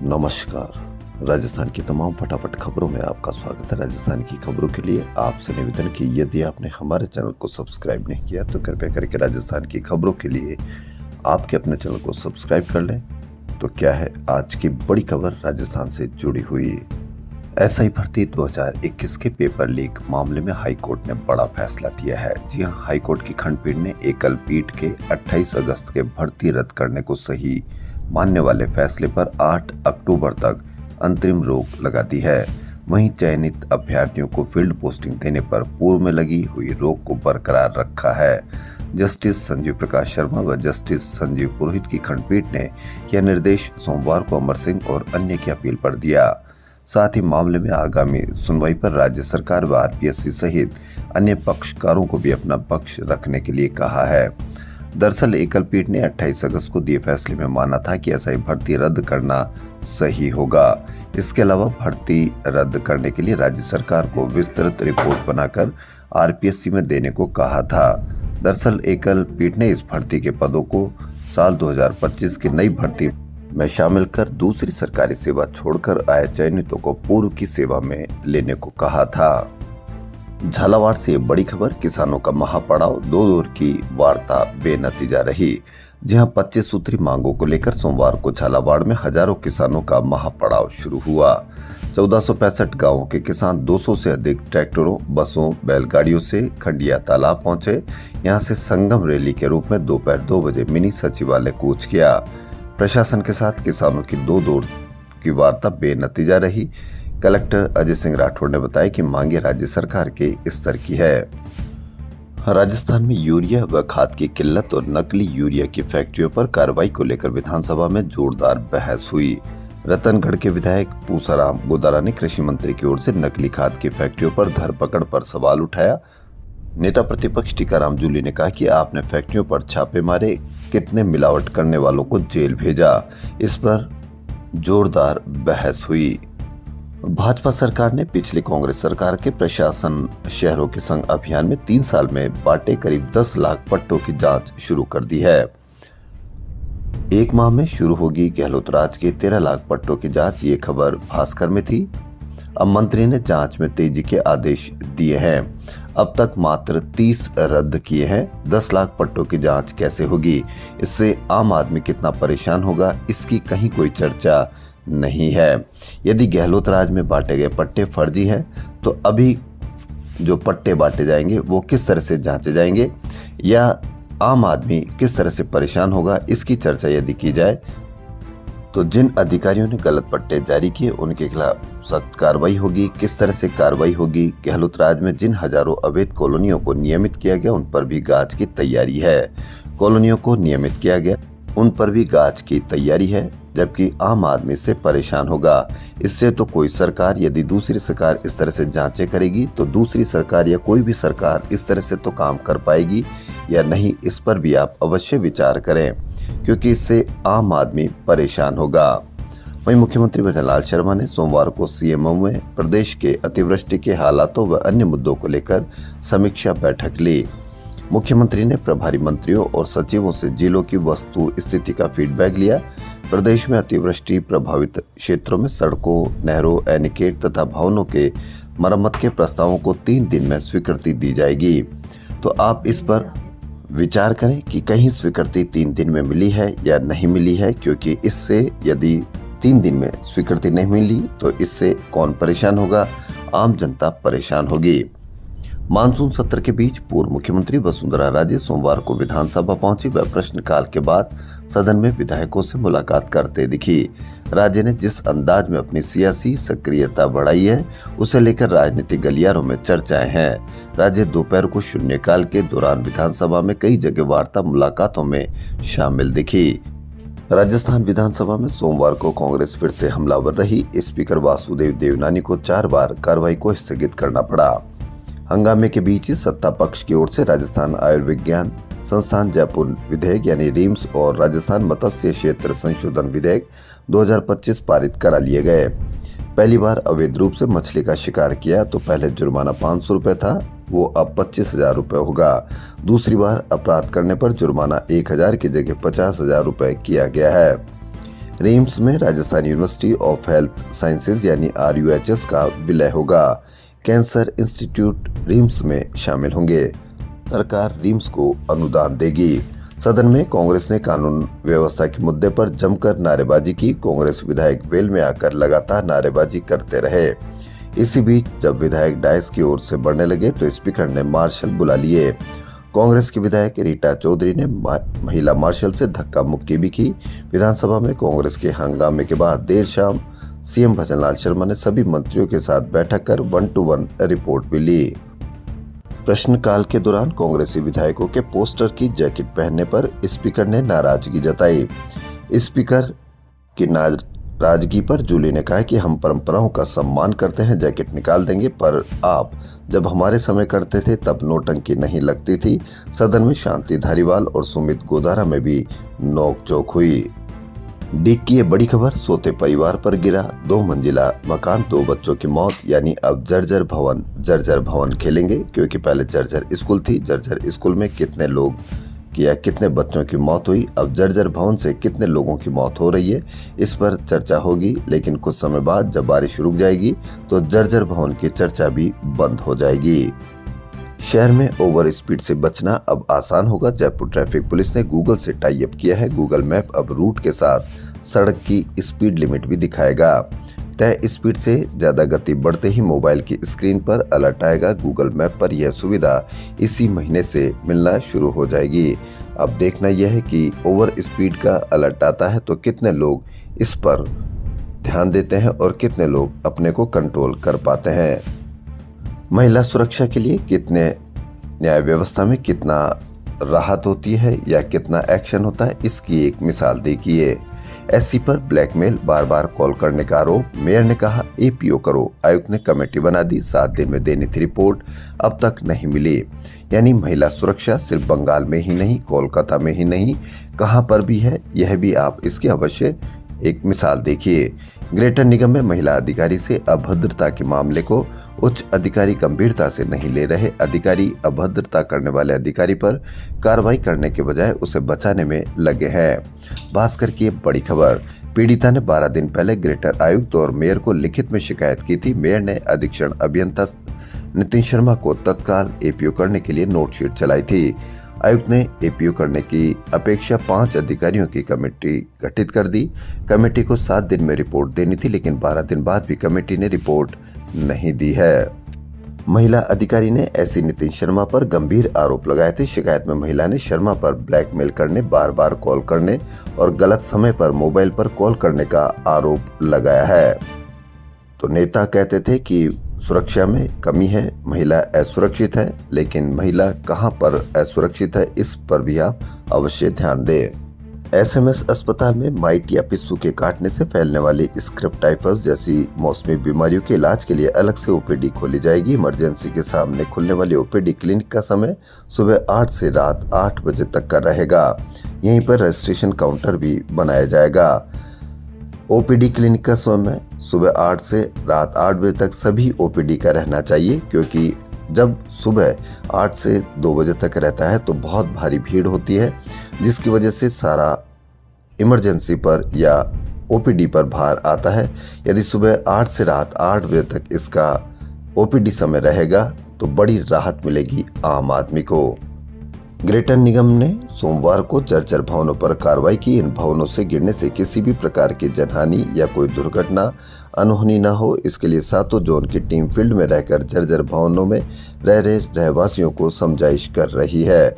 नमस्कार। राजस्थान की तमाम फटाफट खबरों में आपका स्वागत है। राजस्थान की खबरों के लिए आपसे निवेदन कि यदि आपने हमारे चैनल को सब्सक्राइब नहीं किया तो कृपया करके राजस्थान की खबरों के लिए आपके अपने चैनल को सब्सक्राइब कर लें। तो क्या है आज की बड़ी खबर राजस्थान से जुड़ी हुई। एसआई भर्ती 2021 के पेपर लीक मामले में हाईकोर्ट ने बड़ा फैसला दिया है। जी हां, हाईकोर्ट की खंडपीठ ने एकल पीठ के 28 अगस्त के भर्ती रद्द करने को सही मानने वाले फैसले पर 8 अक्टूबर तक अंतरिम रोक लगा दी है। वहीं चयनित अभ्यर्थियों को फील्ड पोस्टिंग देने पर पूर्व में लगी हुई रोक को बरकरार रखा है। जस्टिस संजीव प्रकाश शर्मा व जस्टिस संजीव पुरोहित की खंडपीठ ने यह निर्देश सोमवार को अमर सिंह और अन्य की अपील पर दिया। साथ ही मामले में आगामी सुनवाई पर राज्य सरकार व आरपीएससी सहित अन्य पक्षकारों को भी अपना पक्ष रखने के लिए कहा है। दरअसल एकल पीठ ने 28 अगस्त को दिए फैसले में माना था कि एसआई भर्ती रद्द करना सही होगा। इसके अलावा भर्ती रद्द करने के लिए राज्य सरकार को विस्तृत रिपोर्ट बनाकर आरपीएससी में देने को कहा था। दरअसल एकल पीठ ने इस भर्ती के पदों को साल 2025 की नई भर्ती में शामिल कर दूसरी सरकारी सेवा छोड़कर आए चयनितों को पूर्व की सेवा में लेने को कहा था। झालावाड़ से बड़ी खबर, किसानों का महापड़ाव, 2 दौर की वार्ता बेनतीजा रही। जहां 25 सूत्री मांगों को लेकर सोमवार को झालावाड़ में हजारों किसानों का महापड़ाव शुरू हुआ। 1465 गांवों के किसान 200 से अधिक ट्रैक्टरों, बसों, बैलगाड़ियों से खंडिया तालाब पहुंचे। यहां से संगम रैली के रूप में दोपहर 2 बजे मिनी सचिवालय कूच किया। प्रशासन के साथ किसानों की 2 दौर की वार्ता बेनतीजा रही। कलेक्टर अजय सिंह राठौड़ ने बताया कि मांगे राज्य सरकार के स्तर की है। राजस्थान में यूरिया व खाद की किल्लत और नकली यूरिया की फैक्ट्रियों पर कार्रवाई को लेकर विधानसभा में जोरदार बहस हुई। रतनगढ़ के विधायक पूसाराम गोदारा ने कृषि मंत्री की ओर से नकली खाद की फैक्ट्रियों पर धरपकड़ पर सवाल उठाया। नेता प्रतिपक्ष टीकाराम जूली ने कहा कि आपने फैक्ट्रियों पर छापे मारे, कितने मिलावट करने वालों को जेल भेजा। इस पर जोरदार बहस हुई। भाजपा सरकार ने पिछली कांग्रेस सरकार के प्रशासन शहरों के संग अभियान में 3 साल में बांटे करीब 10 लाख पट्टों की जांच शुरू कर दी है। 1 माह में शुरू होगी गहलोत राज के 13 लाख पट्टों की जांच, ये खबर भास्कर में थी। अब मंत्री ने जांच में तेजी के आदेश दिए हैं। अब तक मात्र 30 रद्द किए हैं। 10 लाख पट्टों की जांच कैसे होगी, इससे आम आदमी कितना परेशान होगा, इसकी कहीं कोई चर्चा नहीं है। यदि गहलोत राज में बांटे गए पट्टे फर्जी हैं तो अभी जो पट्टे बांटे जाएंगे वो किस तरह से जांचे जाएंगे या आम आदमी किस तरह से परेशान होगा, इसकी चर्चा यदि की जाए तो जिन अधिकारियों ने गलत पट्टे जारी किए उनके खिलाफ सख्त कार्रवाई होगी। किस तरह से कार्रवाई होगी, गहलोत राज में जिन हजारों अवैध कॉलोनियों को नियमित किया गया उन पर भी गाज की तैयारी है। कॉलोनियों को नियमित किया गया उन पर भी गाज की तैयारी है, जबकि आम आदमी से परेशान होगा। इससे तो कोई सरकार, यदि दूसरी सरकार इस तरह से जांचें करेगी तो दूसरी सरकार या कोई भी सरकार इस तरह से तो काम कर पाएगी या नहीं, इस पर भी आप अवश्य विचार करें, क्योंकि इससे आम आदमी परेशान होगा। वहीं मुख्यमंत्री भजनलाल शर्मा ने सोमवार को सीएमओ में प्रदेश के अतिवृष्टि के हालातों व अन्य मुद्दों को लेकर समीक्षा बैठक ली। मुख्यमंत्री ने प्रभारी मंत्रियों और सचिवों से जिलों की वस्तु स्थिति का फीडबैक लिया। प्रदेश में अतिवृष्टि प्रभावित क्षेत्रों में सड़कों, नहरों, एनीकट तथा भवनों के मरम्मत के प्रस्तावों को 3 दिन में स्वीकृति दी जाएगी। तो आप इस पर विचार करें कि कहीं स्वीकृति 3 दिन में मिली है या नहीं मिली है, क्योंकि इससे यदि 3 दिन में स्वीकृति नहीं मिली तो इससे कौन परेशान होगा, आम जनता परेशान होगी। मानसून सत्र के बीच पूर्व मुख्यमंत्री वसुंधरा राजे सोमवार को विधानसभा पहुंची व प्रश्नकाल के बाद सदन में विधायकों से मुलाकात करते दिखी। राजे ने जिस अंदाज में अपनी सियासी सक्रियता बढ़ाई है उसे लेकर राजनीतिक गलियारों में चर्चाएं हैं। राजे दोपहर को शून्यकाल के दौरान विधानसभा में कई जगह वार्ता मुलाकातों में शामिल दिखी। राजस्थान विधानसभा में सोमवार को कांग्रेस फिर से हमलावर रही। स्पीकर वासुदेव देवनानी को 4 बार कार्रवाई को स्थगित करना पड़ा। हंगामे के बीच ही सत्ता पक्ष की ओर से राजस्थान आयुर्विज्ञान संस्थान जयपुर विधेयक यानी रिम्स और राजस्थान मत्स्य क्षेत्र संशोधन विधेयक 2025 पारित करा लिए गए। पहली बार अवैध रूप से मछली का शिकार किया तो पहले जुर्माना 500 रुपए था, वो अब 25,000 रुपए होगा। दूसरी बार अपराध करने पर जुर्माना 1,000 की जगह 50,000 रुपए किया गया है। रिम्स में Rajasthan university of health sciences यानी RUHS का विलय होगा। कैंसर इंस्टीट्यूट रिम्स में शामिल होंगे। सरकार रिम्स को अनुदान देगी। सदन में कांग्रेस ने कानून व्यवस्था के मुद्दे पर जमकर नारेबाजी की। कांग्रेस विधायक वेल में आकर लगातार नारेबाजी करते रहे। इसी बीच जब विधायक डायस की ओर से बढ़ने लगे तो स्पीकर ने मार्शल बुला लिए। कांग्रेस की विधायक रीटा चौधरी ने महिला मार्शल से धक्का मुक्की भी की। विधानसभा में कांग्रेस के हंगामे के बाद देर शाम सीएम भजनलाल शर्मा ने सभी मंत्रियों के साथ बैठक कर 1-to-1 रिपोर्ट भी ली। प्रश्नकाल के दौरान कांग्रेसी विधायकों के पोस्टर की जैकेट पहनने पर स्पीकर ने नाराजगी जताई। स्पीकर की नाराजगी पर जूली ने कहा कि हम परंपराओं का सम्मान करते हैं, जैकेट निकाल देंगे, पर आप जब हमारे समय करते थे तब नौटंकी नहीं लगती थी। सदन में शांति धारीवाल और सुमित गोधारा में भी नोकझोंक हुई। डीक की ये बड़ी खबर, सोते परिवार पर गिरा 2 मंजिला मकान, 2 बच्चों की मौत। यानी अब जर्जर भवन खेलेंगे, क्योंकि पहले जर्जर स्कूल थी। जर्जर स्कूल में कितने लोग या कितने बच्चों की मौत हुई, अब जर्जर भवन से कितने लोगों की मौत हो रही है, इस पर चर्चा होगी। लेकिन कुछ समय बाद जब बारिश रुक जाएगी तो जर्जर भवन की चर्चा भी बंद हो जाएगी। शहर में ओवर स्पीड से बचना अब आसान होगा। जयपुर ट्रैफिक पुलिस ने गूगल से टाई अप किया है। गूगल मैप अब रूट के साथ सड़क की स्पीड लिमिट भी दिखाएगा। तय स्पीड से ज्यादा गति बढ़ते ही मोबाइल की स्क्रीन पर अलर्ट आएगा। गूगल मैप पर यह सुविधा इसी महीने से मिलना शुरू हो जाएगी। अब देखना यह है कि ओवर स्पीड का अलर्ट आता है तो कितने लोग इस पर ध्यान देते हैं और कितने लोग अपने को कंट्रोल कर पाते हैं। महिला सुरक्षा के लिए कितने न्याय व्यवस्था में कितना राहत होती है या कितना एक्शन होता है, इसकी एक मिसाल देखिए। एससी पर ब्लैकमेल, बार बार कॉल करने का आरोप। मेयर ने कहा APO करो। आयुक्त ने कमेटी बना दी, 7 दिन में देनी थी रिपोर्ट, अब तक नहीं मिली। यानी महिला सुरक्षा सिर्फ बंगाल में ही नहीं, कोलकाता में ही नहीं, कहां पर भी है, यह भी आप इसकी अवश्य एक मिसाल देखिए। ग्रेटर निगम में महिला अधिकारी से अभद्रता के मामले को उच्च अधिकारी गंभीरता से नहीं ले रहे। अधिकारी अभद्रता करने वाले अधिकारी पर कार्रवाई करने के बजाय उसे बचाने में लगे हैं। भास्कर की बड़ी खबर, पीड़िता ने 12 दिन पहले ग्रेटर आयुक्त और मेयर को लिखित में शिकायत की थी। मेयर ने अधीक्षण अभियंता नितिन शर्मा को तत्काल APO करने के लिए नोटशीट चलाई थी। आयुक्त ने APO करने की अपेक्षा 5 अधिकारियों की कमेटी गठित कर दी। कमेटी को 7 दिन में रिपोर्ट देनी थी, लेकिन 12 दिन बाद भी कमेटी ने रिपोर्ट नहीं दी है। महिला अधिकारी ने ऐसी नितिन शर्मा पर गंभीर आरोप लगाए थे। शिकायत में महिला ने शर्मा पर ब्लैकमेल करने, बार बार कॉल करने और गलत समय पर मोबाइल पर कॉल करने का आरोप लगाया है। तो नेता कहते थे कि सुरक्षा में कमी है, महिला असुरक्षित है, लेकिन महिला कहां पर असुरक्षित है, इस पर भी आप अवश्य ध्यान दें। SMS अस्पताल में माइट या पिस्सू के काटने से फैलने वाली स्क्रेप्टाइफस जैसी मौसमी बीमारियों के इलाज के लिए अलग से OPD खोली जाएगी। इमरजेंसी के सामने खुलने वाली OPD क्लिनिक का समय सुबह 8 से रात 8 बजे तक का रहेगा। यहीं पर रजिस्ट्रेशन काउंटर भी बनाया जाएगा। OPD क्लिनिक का समय सुबह 8 से रात 8 बजे तक सभी OPD का रहना चाहिए, क्योंकि जब सुबह 8 से 2 बजे तक रहता है तो बहुत भारी भीड़ होती है, जिसकी वजह से सारा इमरजेंसी पर या OPD पर भार आता है। यदि सुबह 8 से रात 8 बजे तक इसका OPD समय रहेगा तो बड़ी राहत मिलेगी आम आदमी को। ग्रेटर निगम ने सोमवार को जर्जर भवनों पर कार्रवाई की। इन भवनों से गिरने से किसी भी प्रकार की जनहानि या कोई दुर्घटना अनहोनी न हो, इसके लिए 7 जोन की टीम फील्ड में रहकर जर्जर भवनों में रह रहे रहवासियों को समझाइश कर रही है।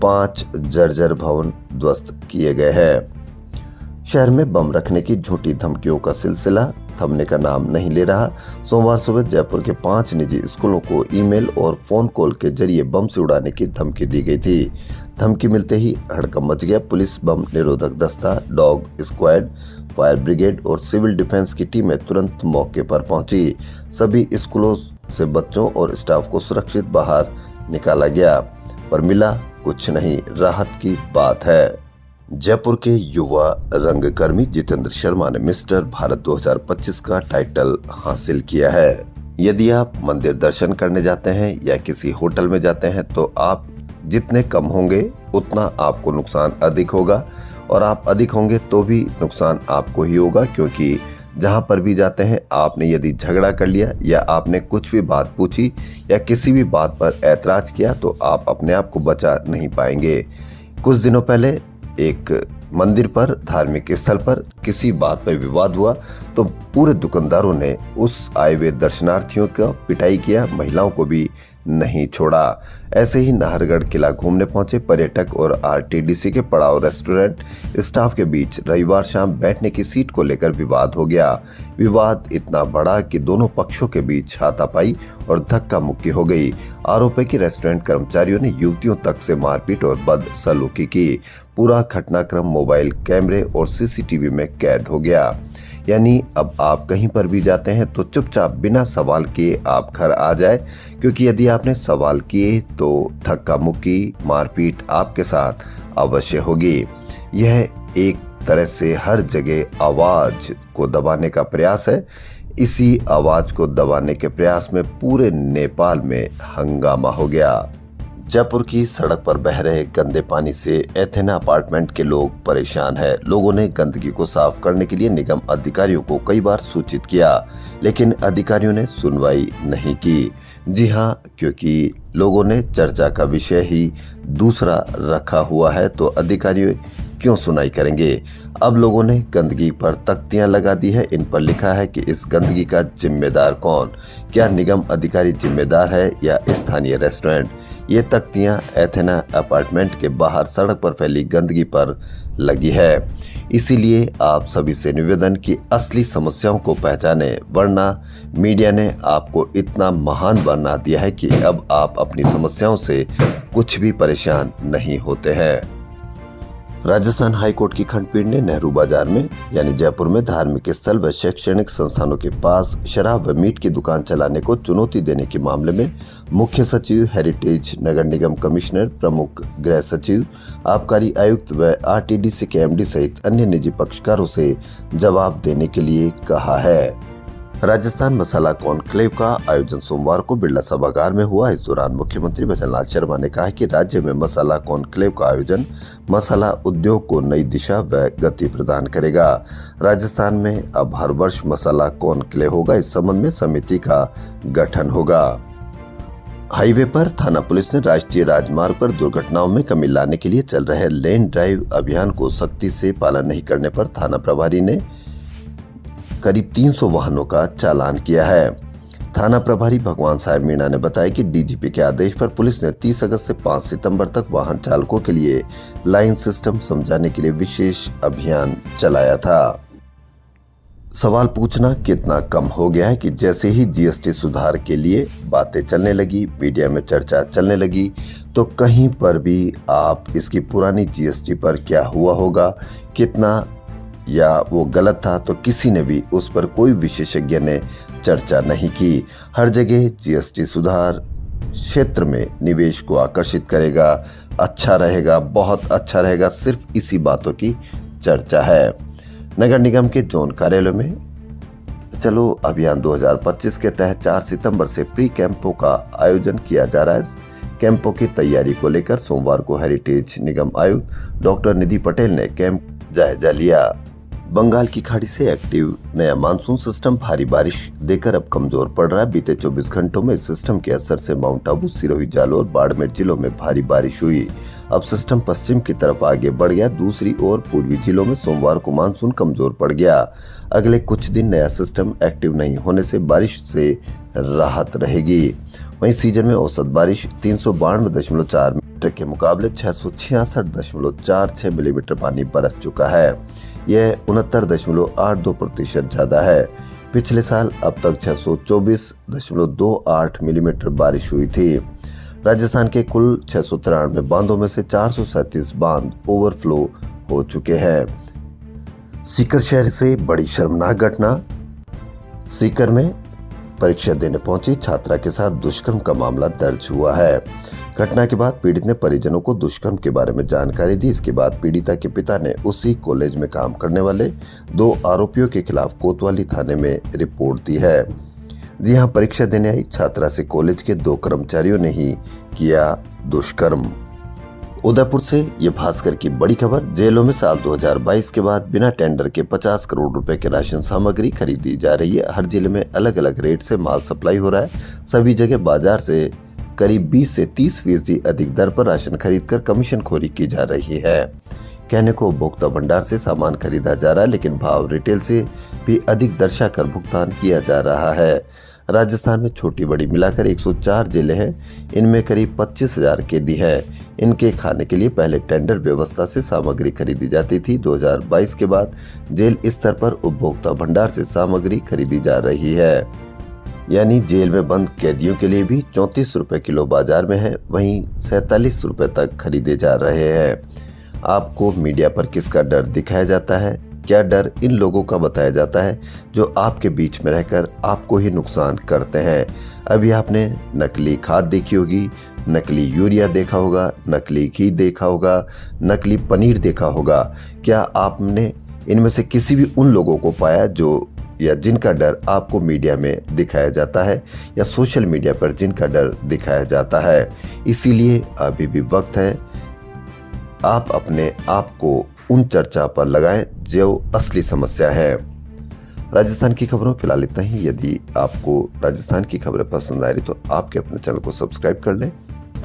5 जर्जर भवन ध्वस्त किए गए हैं। शहर में बम रखने की झूठी धमकियों का सिलसिला थमने का नाम नहीं ले रहा। सोमवार सुबह जयपुर के 5 निजी स्कूलों को ईमेल और फोन कॉल के जरिए बम से उड़ाने की धमकी दी गई थी। धमकी मिलते ही हड़कंप मच गया। पुलिस, बम निरोधक दस्ता, डॉग स्क्वाड, फायर ब्रिगेड और सिविल डिफेंस की टीमें तुरंत मौके पर पहुंची। सभी स्कूलों से बच्चों और स्टाफ को सुरक्षित बाहर निकाला गया, पर मिला कुछ नहीं। राहत की बात है। जयपुर के युवा रंगकर्मी जितेंद्र शर्मा ने मिस्टर भारत 2025 का टाइटल हासिल किया है। यदि आप मंदिर दर्शन करने जाते हैं या किसी होटल में जाते हैं तो आप जितने कम होंगे उतना आपको नुकसान अधिक होगा। और आप अधिक होंगे तो भी नुकसान आपको ही होगा, क्योंकि जहां पर भी जाते हैं आपने यदि झगड़ा कर लिया या आपने कुछ भी बात पूछी या किसी भी बात पर ऐतराज किया तो आप अपने आप को बचा नहीं पाएंगे। कुछ दिनों पहले एक मंदिर पर, धार्मिक स्थल पर किसी बात पर विवाद हुआ तो पूरे दुकानदारों ने उस आए हुए दर्शनार्थियों का पिटाई किया, महिलाओं को भी नहीं छोड़ा। ऐसे ही नाहरगढ़ किला घूमने पहुंचे पर्यटक और आरटीडीसी के पड़ाव रेस्टोरेंट स्टाफ के बीच रविवार शाम बैठने की सीट को लेकर विवाद हो गया। विवाद इतना बड़ा कि दोनों पक्षों के बीच हाथापाई और धक्का मुक्की हो गई। आरोप है कि रेस्टोरेंट कर्मचारियों ने युवतियों तक से मारपीट और बदसलूकी की। पूरा घटनाक्रम मोबाइल कैमरे और सीसीटीवी में कैद हो गया। यानी अब आप कहीं पर भी जाते हैं तो चुपचाप बिना सवाल किए आप घर आ जाए, क्योंकि यदि आपने सवाल किए तो धक्का मुक्की, मारपीट आपके साथ अवश्य होगी। यह एक तरह से हर जगह आवाज को दबाने का प्रयास है। इसी आवाज को दबाने के प्रयास में पूरे नेपाल में हंगामा हो गया। जयपुर की सड़क पर बह रहे गंदे पानी से एथेना अपार्टमेंट के लोग परेशान हैं। लोगों ने गंदगी को साफ करने के लिए निगम अधिकारियों को कई बार सूचित किया, लेकिन अधिकारियों ने सुनवाई नहीं की। जी हां, क्योंकि लोगों ने चर्चा का विषय ही दूसरा रखा हुआ है तो अधिकारी क्यों सुनाई करेंगे। अब लोगों ने गंदगी पर तख्तियां लगा दी है। इन पर लिखा है कि इस गंदगी का जिम्मेदार कौन, क्या निगम अधिकारी जिम्मेदार है या स्थानीय रेस्टोरेंट। ये तख्तियां एथेना अपार्टमेंट के बाहर सड़क पर फैली गंदगी पर लगी है। इसीलिए आप सभी से निवेदन कि असली समस्याओं को पहचाने, वरना मीडिया ने आपको इतना महान बना दिया है कि अब आप अपनी समस्याओं से कुछ भी परेशान नहीं होते हैं। राजस्थान हाईकोर्ट की खंडपीठ ने नेहरू बाजार में यानी जयपुर में धार्मिक स्थल व शैक्षणिक संस्थानों के पास शराब व मीट की दुकान चलाने को चुनौती देने के मामले में मुख्य सचिव हेरिटेज, नगर निगम कमिश्नर, प्रमुख गृह सचिव, आबकारी आयुक्त व आरटीडीसी के एमडी सहित अन्य निजी पक्षकारों से जवाब देने के लिए कहा है। राजस्थान मसाला कॉन्क्लेव का आयोजन सोमवार को बिरला सभागार में हुआ। इस दौरान मुख्यमंत्री भजनलाल शर्मा ने कहा कि राज्य में मसाला कॉन्क्लेव का आयोजन मसाला उद्योग को नई दिशा व गति प्रदान करेगा। राजस्थान में अब हर वर्ष मसाला कॉन्क्लेव होगा। इस संबंध में समिति का गठन होगा। हाईवे पर थाना पुलिस ने राष्ट्रीय राजमार्ग पर दुर्घटनाओं में कमी लाने के लिए चल रहे लेन ड्राइव अभियान को सख्ती से पालन नहीं करने पर थाना प्रभारी ने करीब 300 वाहनों का चालान किया है। थाना प्रभारी भगवान साहब मीणा ने बताया कि डीजीपी के आदेश पर पुलिस ने 30 अगस्त से 5 सितंबर तक वाहन चालकों के लिए लाइन सिस्टम समझाने के लिए विशेष अभियान चलाया था। सवाल पूछना कितना कम हो गया है कि जैसे ही जीएसटी सुधार के लिए बातें चलने लगी, मीडिया में चर्चा चलने लगी, तो कहीं पर भी आप इसकी पुरानी जीएसटी पर क्या हुआ होगा, कितना या वो गलत था, तो किसी ने भी उस पर कोई विशेषज्ञ ने चर्चा नहीं की। हर जगह जीएसटी सुधार क्षेत्र में निवेश को आकर्षित करेगा, अच्छा रहेगा, बहुत अच्छा रहेगा, सिर्फ इसी बातों की चर्चा है। नगर निगम के जोन कार्यालय में चलो अभियान 2025 के तहत 4 सितंबर से प्री कैंपों का आयोजन किया जा रहा है। कैंपों की तैयारी को लेकर सोमवार को हेरिटेज निगम आयुक्त डॉक्टर निधि पटेल ने कैंप जायजा लिया। बंगाल की खाड़ी से एक्टिव नया मानसून सिस्टम भारी बारिश देकर अब कमजोर पड़ रहा है। बीते 24 घंटों में इस सिस्टम के असर से माउंट आबू, सिरोही, जालौर, बाड़मेर जिलों में भारी बारिश हुई। अब सिस्टम पश्चिम की तरफ आगे बढ़ गया। दूसरी ओर पूर्वी जिलों में सोमवार को मानसून कमजोर पड़ गया। अगले कुछ दिन नया सिस्टम एक्टिव नहीं होने से बारिश से राहत रहेगी। वहीं सीजन में औसत बारिश 392.4 मिलीमीटर के मुकाबले 666.46 मिलीमीटर पानी बरस चुका है। यह 69.82% ज्यादा है। पिछले साल अब तक 624.28 मिलीमीटर बारिश हुई थी। राजस्थान के कुल 693 बांधों में से 437 बांध ओवरफ्लो हो चुके हैं। सीकर शहर से बड़ी शर्मनाक घटना। सीकर में परीक्षा देने पहुंची छात्रा के साथ दुष्कर्म का मामला दर्ज हुआ है। घटना के बाद पीड़ित ने परिजनों को दुष्कर्म के बारे में जानकारी दी। इसके बाद पीड़िता के पिता ने उसी कॉलेज में काम करने वाले 2 आरोपियों के खिलाफ कोतवाली थाने में रिपोर्ट दी है। जी हां, परीक्षा देने आई छात्रा से कॉलेज के 2 कर्मचारियों ने ही किया दुष्कर्म। उदयपुर से ये भास्कर की बड़ी खबर। जेलों में साल 2022 के बाद बिना टेंडर के 50 करोड़ रुपए के राशन सामग्री खरीदी जा रही है। हर जिले में अलग अलग रेट से माल सप्लाई हो रहा है। सभी जगह बाजार से करीब 20 से 30% अधिक दर पर राशन खरीदकर कमीशनखोरी की जा रही है। कहने को उपभोक्ता भंडार से सामान खरीदा जा रहा है, लेकिन भाव रिटेल से भी अधिक दर्शाकर भुगतान किया जा रहा है। राजस्थान में छोटी बड़ी मिलाकर 104 जिले हैं। इनमें करीब 25,000 कैदी हैं। इनके खाने के लिए पहले टेंडर व्यवस्था से सामग्री खरीदी जाती थी। 2022 के बाद जेल स्तर पर उपभोक्ता भंडार से सामग्री खरीदी जा रही है। यानी जेल में बंद कैदियों के लिए भी 34 रुपए किलो बाजार में है, वहीं 47 रुपए तक खरीदे जा रहे हैं। आपको मीडिया पर किसका डर दिखाया जाता है? क्या डर इन लोगों का बताया जाता है जो आपके बीच में रहकर आपको ही नुकसान करते हैं? अभी आपने नकली खाद देखी होगी, नकली यूरिया देखा होगा, नकली घी देखा होगा, नकली पनीर देखा होगा। क्या आपने इनमें से किसी भी उन लोगों को पाया जो या जिनका डर आपको मीडिया में दिखाया जाता है या सोशल मीडिया पर जिनका डर दिखाया जाता है? इसीलिए अभी भी वक्त है, आप अपने आप को उन चर्चा पर लगाएं जो असली समस्या है। राजस्थान की खबरों फिलहाल इतना ही। यदि आपको राजस्थान की खबरें पसंद आ रही तो आपके अपने चैनल को सब्सक्राइब कर लें।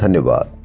धन्यवाद।